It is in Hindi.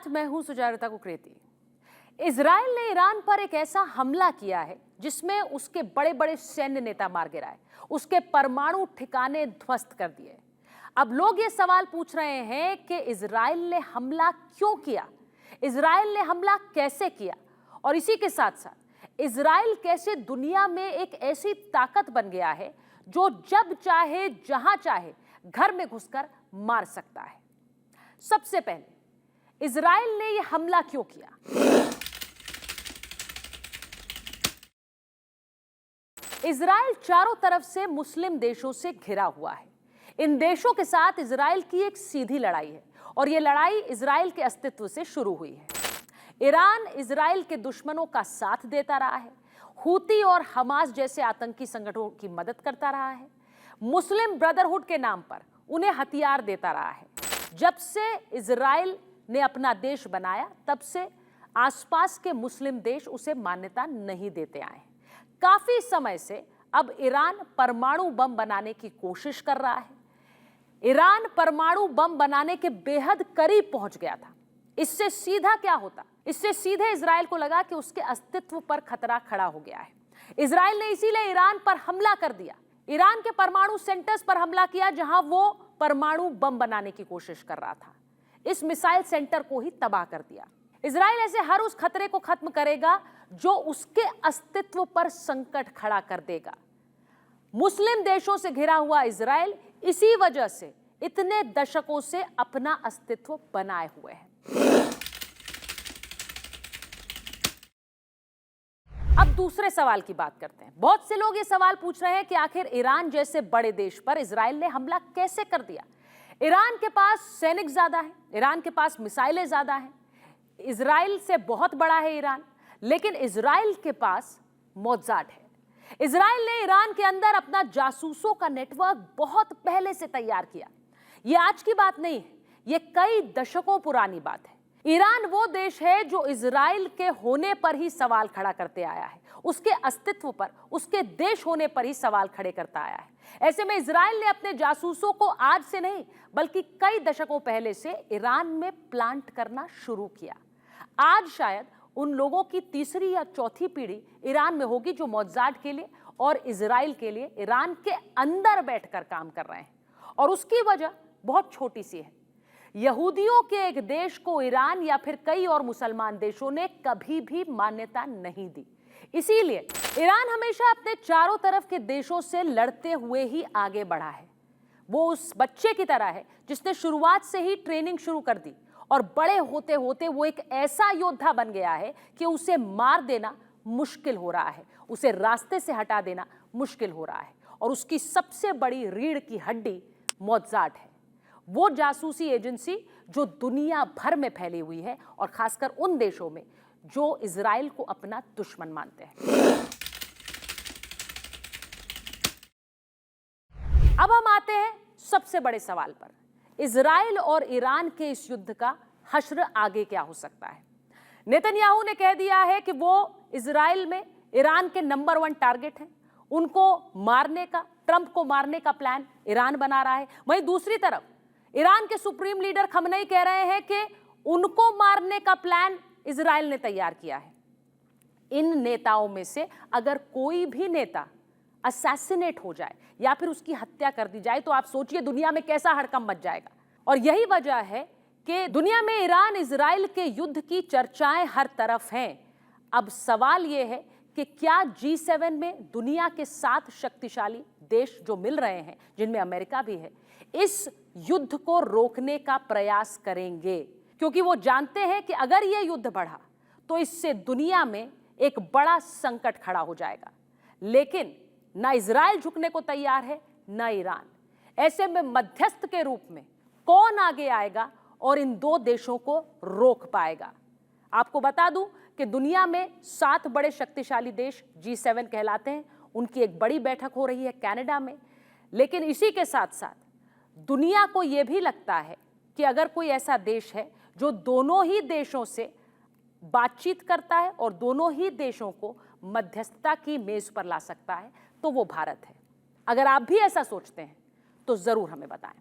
साथ मैं हूं सुजाता कुकरेती। इजराइल ने ईरान पर एक ऐसा हमला किया है जिसमें उसके बड़े बड़े सैन्य नेता मार गिराए, उसके परमाणु ठिकाने ध्वस्त कर दिए। अब लोग ये सवाल पूछ रहे हैं कि इजराइल ने हमला क्यों किया, इजराइल ने हमला कैसे किया, और इसी के साथ साथ इजराइल कैसे दुनिया में एक ऐसी ताकत बन गया है जो जब चाहे जहां चाहे घर में घुसकर मार सकता है। सबसे पहले इजराइल ने यह हमला क्यों किया? इजराइल चारों तरफ से मुस्लिम देशों से घिरा हुआ है। इन देशों के साथ इजराइल की एक सीधी लड़ाई है और यह लड़ाई इजराइल के अस्तित्व से शुरू हुई है। ईरान इजराइल के दुश्मनों का साथ देता रहा है, हूती और हमास जैसे आतंकी संगठनों की मदद करता रहा है, मुस्लिम ब्रदरहुड के नाम पर उन्हें हथियार देता रहा है। जब से इजराइल ने अपना देश बनाया तब से आसपास के मुस्लिम देश उसे मान्यता नहीं देते आए। काफी समय से अब ईरान परमाणु बम बनाने की कोशिश कर रहा है। ईरान परमाणु बम बनाने के बेहद करीब पहुंच गया था। इससे सीधा क्या होता? इससे सीधे इजराइल को लगा कि उसके अस्तित्व पर खतरा खड़ा हो गया है। इजराइल ने इसीलिए ईरान पर हमला कर दिया, ईरान के परमाणु सेंटर्स पर हमला किया जहां वो परमाणु बम बनाने की कोशिश कर रहा था। इस मिसाइल सेंटर को ही तबाह कर दिया। इजराइल ऐसे हर उस खतरे को खत्म करेगा जो उसके अस्तित्व पर संकट खड़ा कर देगा। मुस्लिम देशों से घिरा हुआ इजराइल इसी वजह से इतने दशकों से अपना अस्तित्व बनाए हुए है। अब दूसरे सवाल की बात करते हैं। बहुत से लोग ये सवाल पूछ रहे हैं कि आखिर ईरान जैसे बड़े देश पर इजराइल ने हमला कैसे कर दिया। ईरान के पास सैनिक ज्यादा है, ईरान के पास मिसाइलें ज्यादा हैं, इजराइल से बहुत बड़ा है ईरान, लेकिन इजराइल के पास मोज़ाद है। इजराइल ने ईरान के अंदर अपना जासूसों का नेटवर्क बहुत पहले से तैयार किया। यह आज की बात नहीं है, यह कई दशकों पुरानी बात है। ईरान वो देश है जो इजराइल के होने पर ही सवाल खड़ा करते आया है, उसके अस्तित्व पर, उसके देश होने पर ही सवाल खड़े करता आया है। ऐसे में इजराइल ने अपने जासूसों को आज से नहीं बल्कि कई दशकों पहले से ईरान में प्लांट करना शुरू किया। आज शायद उन लोगों की तीसरी या चौथी पीढ़ी ईरान में होगी जो मोज़ाद के लिए और इजराइल के लिए ईरान के अंदर बैठकर काम कर रहे हैं, और उसकी वजह बहुत छोटी सी है। यहूदियों के एक देश को ईरान या फिर कई और मुसलमान देशों ने कभी भी मान्यता नहीं दी। इसीलिए ईरान हमेशा अपने चारों तरफ के देशों से लड़ते हुए ही आगे बढ़ा है। वो उस बच्चे की तरह है जिसने शुरुआत से ही ट्रेनिंग शुरू कर दी और बड़े होते होते वो एक ऐसा योद्धा बन गया है कि उसे मार देना मुश्किल हो रहा है, उसे रास्ते से हटा देना मुश्किल हो रहा है। और उसकी सबसे बड़ी रीढ़ की हड्डी मोज़ाद है, वो जासूसी एजेंसी जो दुनिया भर में फैली हुई है और खासकर उन देशों में जो इजराइल को अपना दुश्मन मानते हैं। अब हम आते हैं सबसे बड़े सवाल पर, इजराइल और ईरान के इस युद्ध का हश्र आगे क्या हो सकता है। नेतन्याहू ने कह दिया है कि वो इजराइल में ईरान के नंबर 1 टारगेट हैं, उनको मारने का, ट्रंप को मारने का प्लान ईरान बना रहा है। वहीं दूसरी तरफ ईरान के सुप्रीम लीडर खमनेई कह रहे हैं कि उनको मारने का प्लान इजराइल ने तैयार किया है। इन नेताओं में से अगर कोई भी नेता असैसिनेट हो जाए या फिर उसकी हत्या कर दी जाए तो आप सोचिए दुनिया में कैसा हड़कंप मच जाएगा। और यही वजह है कि दुनिया में ईरान इजराइल के युद्ध की चर्चाएं हर तरफ हैं। अब सवाल यह है कि क्या G7 में दुनिया के 7 शक्तिशाली देश जो मिल रहे हैं, जिनमें अमेरिका भी है, इस युद्ध को रोकने का प्रयास करेंगे, क्योंकि वो जानते हैं कि अगर यह युद्ध बढ़ा तो इससे दुनिया में एक बड़ा संकट खड़ा हो जाएगा। लेकिन ना इजराइल झुकने को तैयार है, ना ईरान। ऐसे में मध्यस्थ के रूप में कौन आगे आएगा और इन दो देशों को रोक पाएगा? आपको बता दूं कि दुनिया में 7 बड़े शक्तिशाली देश G7 कहलाते हैं। उनकी एक बड़ी बैठक हो रही है कनाडा में। लेकिन इसी के साथ साथ दुनिया को यह भी लगता है कि अगर कोई ऐसा देश है जो दोनों ही देशों से बातचीत करता है और दोनों ही देशों को मध्यस्थता की मेज पर ला सकता है, तो वो भारत है। अगर आप भी ऐसा सोचते हैं तो जरूर हमें बताएं।